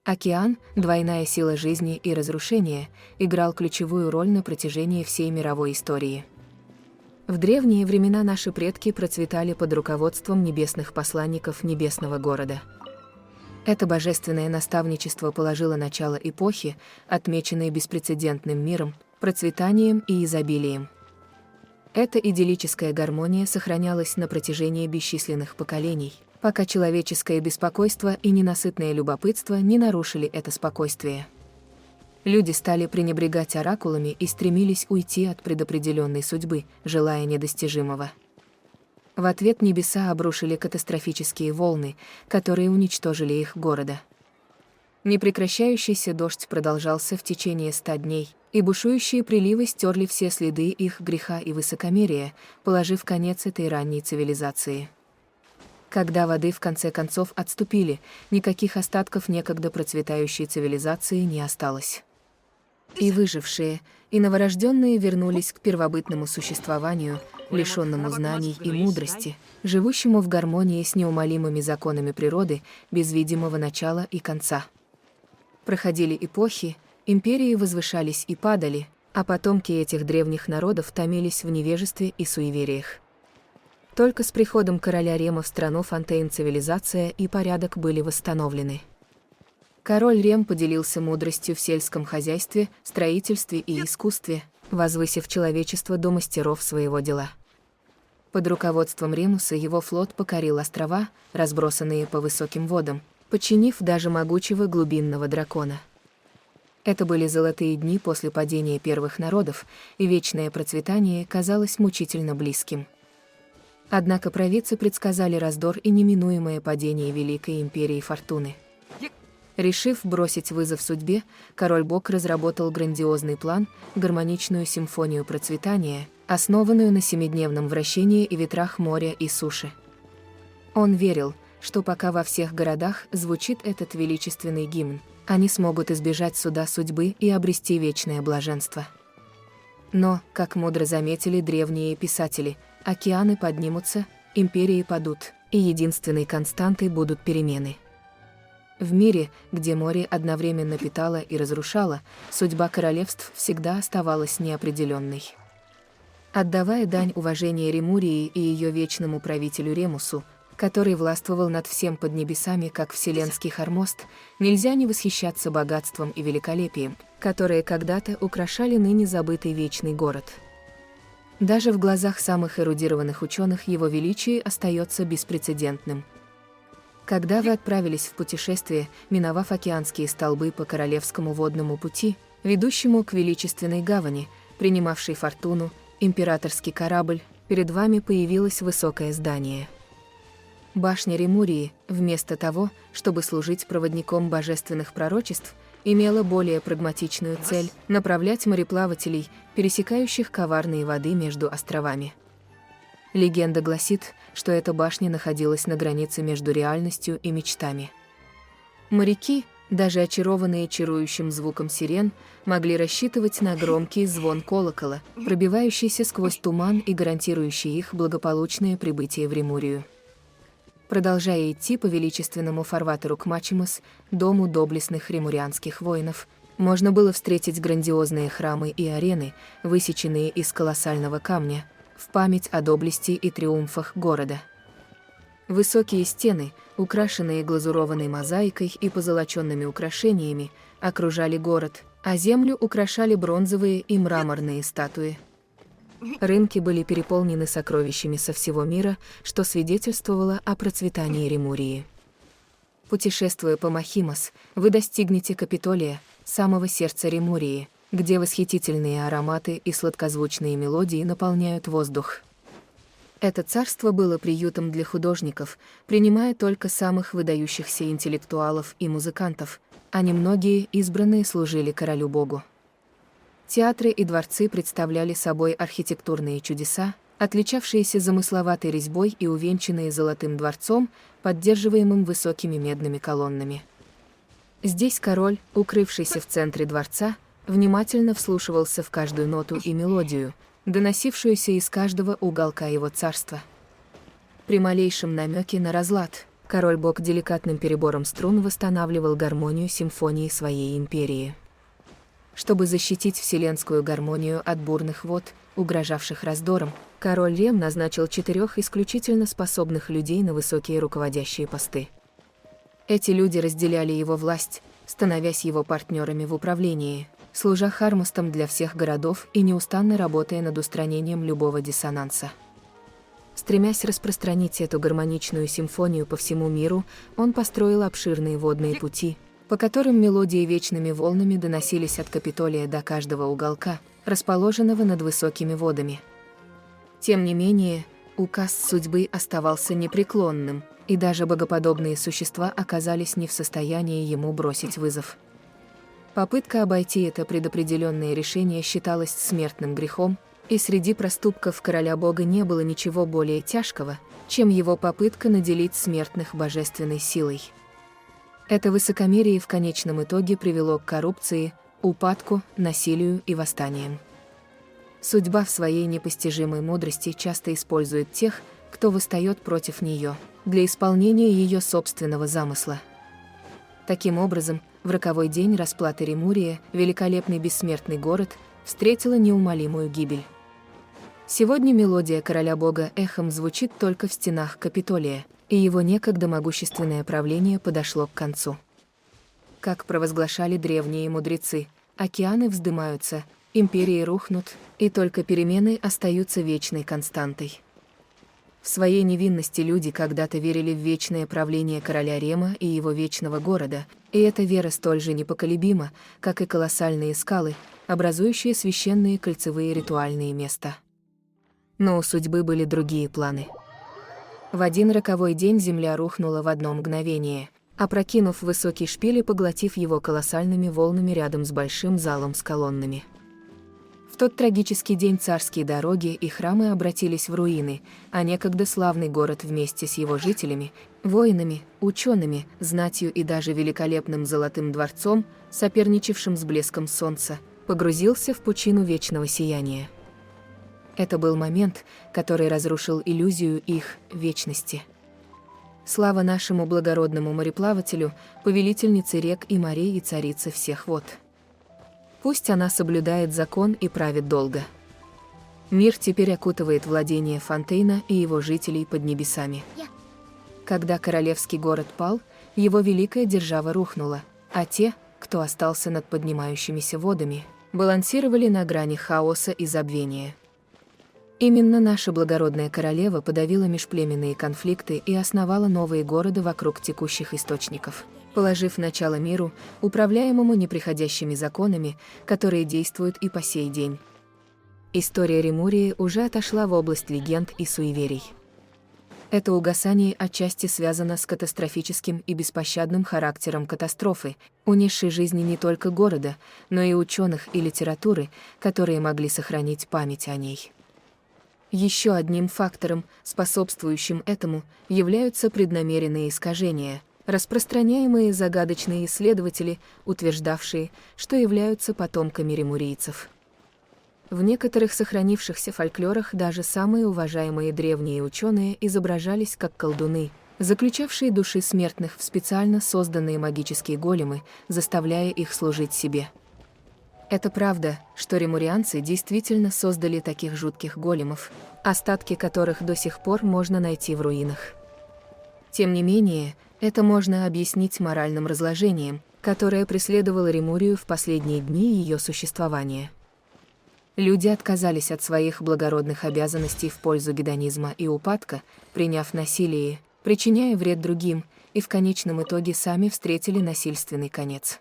Океан, двойная сила жизни и разрушения, играл ключевую роль на протяжении всей мировой истории. В древние времена наши предки процветали под руководством небесных посланников небесного города. Это божественное наставничество положило начало эпохи, отмеченной беспрецедентным миром, процветанием и изобилием. Эта идиллическая гармония сохранялась на протяжении бесчисленных поколений, пока человеческое беспокойство и ненасытное любопытство не нарушили это спокойствие. Люди стали пренебрегать оракулами и стремились уйти от предопределенной судьбы, желая недостижимого. В ответ небеса обрушили катастрофические волны, которые уничтожили их города. Непрекращающийся дождь продолжался в течение 100 дней, и бушующие приливы стерли все следы их греха и высокомерия, положив конец этой ранней цивилизации. Когда воды в конце концов отступили, никаких остатков некогда процветающей цивилизации не осталось. И выжившие, и новорожденные вернулись к первобытному существованию, лишенному знаний и мудрости, живущему в гармонии с неумолимыми законами природы, без видимого начала и конца. Проходили эпохи, империи возвышались и падали, а потомки этих древних народов томились в невежестве и суевериях. Только с приходом короля Рема в страну Фонтейн цивилизация и порядок были восстановлены. Король Рем поделился мудростью в сельском хозяйстве, строительстве и искусстве, возвысив человечество до мастеров своего дела. Под руководством Ремуса его флот покорил острова, разбросанные по высоким водам, подчинив даже могучего глубинного дракона. Это были золотые дни после падения первых народов, и вечное процветание казалось мучительно близким. Однако провидцы предсказали раздор и неминуемое падение Великой Империи Фортуны. Решив бросить вызов судьбе, король-бог разработал грандиозный план, гармоничную симфонию процветания, основанную на 7-дневном вращении и ветрах моря и суши. Он верил, что пока во всех городах звучит этот величественный гимн, они смогут избежать суда судьбы и обрести вечное блаженство. Но, как мудро заметили древние писатели, океаны поднимутся, империи падут, и единственной константой будут перемены. В мире, где море одновременно питало и разрушало, судьба королевств всегда оставалась неопределенной. Отдавая дань уважения Ремурии и ее вечному правителю Ремусу, который властвовал над всем под небесами как вселенский Хормост, нельзя не восхищаться богатством и великолепием, которые когда-то украшали ныне забытый вечный город. Даже в глазах самых эрудированных ученых его величие остается беспрецедентным. Когда вы отправились в путешествие, миновав океанские столбы по Королевскому водному пути, ведущему к величественной гавани, принимавшей фортуну, императорский корабль, перед вами появилось высокое здание. Башня Ремурии, вместо того, чтобы служить проводником божественных пророчеств, имела более прагматичную цель – направлять мореплавателей, пересекающих коварные воды между островами. Легенда гласит, что эта башня находилась на границе между реальностью и мечтами. Моряки, даже очарованные чарующим звуком сирен, могли рассчитывать на громкий звон колокола, пробивающийся сквозь туман и гарантирующий их благополучное прибытие в Ремурию. Продолжая идти по величественному фарватеру к Мачимос, дому доблестных ремурианских воинов, можно было встретить грандиозные храмы и арены, высеченные из колоссального камня, в память о доблести и триумфах города. Высокие стены, украшенные глазурованной мозаикой и позолоченными украшениями, окружали город, а землю украшали бронзовые и мраморные статуи. Рынки были переполнены сокровищами со всего мира, что свидетельствовало о процветании Ремурии. Путешествуя по Махимос, вы достигнете Капитолия, самого сердца Ремурии, где восхитительные ароматы и сладкозвучные мелодии наполняют воздух. Это царство было приютом для художников, принимая только самых выдающихся интеллектуалов и музыкантов, а немногие избранные служили королю-богу. Театры и дворцы представляли собой архитектурные чудеса, отличавшиеся замысловатой резьбой и увенчанные золотым дворцом, поддерживаемым высокими медными колоннами. Здесь король, укрывшийся в центре дворца, внимательно вслушивался в каждую ноту и мелодию, доносившуюся из каждого уголка его царства. При малейшем намеке на разлад Король-бог деликатным перебором струн восстанавливал гармонию симфонии своей империи. Чтобы защитить вселенскую гармонию от бурных вод, угрожавших раздором, король Рем назначил 4 исключительно способных людей на высокие руководящие посты. Эти люди разделяли его власть, становясь его партнерами в управлении, служа хармостом для всех городов и неустанно работая над устранением любого диссонанса. Стремясь распространить эту гармоничную симфонию по всему миру, он построил обширные водные пути, по которым мелодии вечными волнами доносились от Капитолия до каждого уголка, расположенного над высокими водами. Тем не менее, указ судьбы оставался непреклонным, и даже богоподобные существа оказались не в состоянии ему бросить вызов. Попытка обойти это предопределенное решение считалась смертным грехом, и среди проступков короля-бога не было ничего более тяжкого, чем его попытка наделить смертных божественной силой. Это высокомерие в конечном итоге привело к коррупции, упадку, насилию и восстаниям. Судьба в своей непостижимой мудрости часто использует тех, кто восстает против нее, для исполнения ее собственного замысла. Таким образом, в роковой день расплаты Ремурия великолепный бессмертный город встретила неумолимую гибель. Сегодня мелодия короля-бога эхом звучит только в стенах Капитолия, и его некогда могущественное правление подошло к концу. Как провозглашали древние мудрецы, океаны вздымаются, империи рухнут, и только перемены остаются вечной константой. В своей невинности люди когда-то верили в вечное правление короля Рема и его вечного города, и эта вера столь же непоколебима, как и колоссальные скалы, образующие священные кольцевые ритуальные места. Но у судьбы были другие планы. В один роковой день земля рухнула в одно мгновение, опрокинув высокий шпиль и поглотив его колоссальными волнами рядом с большим залом с колоннами. В тот трагический день царские дороги и храмы обратились в руины, а некогда славный город вместе с его жителями, воинами, учеными, знатью и даже великолепным золотым дворцом, соперничавшим с блеском солнца, погрузился в пучину вечного сияния. Это был момент, который разрушил иллюзию их вечности. Слава нашему благородному мореплавателю, повелительнице рек и морей и царице всех вод. Пусть она соблюдает закон и правит долго. Мир теперь окутывает владение Фонтейна и его жителей под небесами. Когда королевский город пал, его великая держава рухнула, а те, кто остался над поднимающимися водами, балансировали на грани хаоса и забвения. Именно наша благородная королева подавила межплеменные конфликты и основала новые города вокруг текущих источников, положив начало миру, управляемому неприходящими законами, которые действуют и по сей день. История Ремурии уже отошла в область легенд и суеверий. Это угасание отчасти связано с катастрофическим и беспощадным характером катастрофы, унесшей жизни не только города, но и ученых и литературы, которые могли сохранить память о ней. Еще одним фактором, способствующим этому, являются преднамеренные искажения, распространяемые загадочные исследователи, утверждавшие, что являются потомками ремурийцев. В некоторых сохранившихся фольклорах даже самые уважаемые древние ученые изображались как колдуны, заключавшие души смертных в специально созданные магические големы, заставляя их служить себе. Это правда, что ремурианцы действительно создали таких жутких големов, остатки которых до сих пор можно найти в руинах. Тем не менее, это можно объяснить моральным разложением, которое преследовало Ремурию в последние дни ее существования. Люди отказались от своих благородных обязанностей в пользу гедонизма и упадка, приняв насилие, причиняя вред другим, и в конечном итоге сами встретили насильственный конец.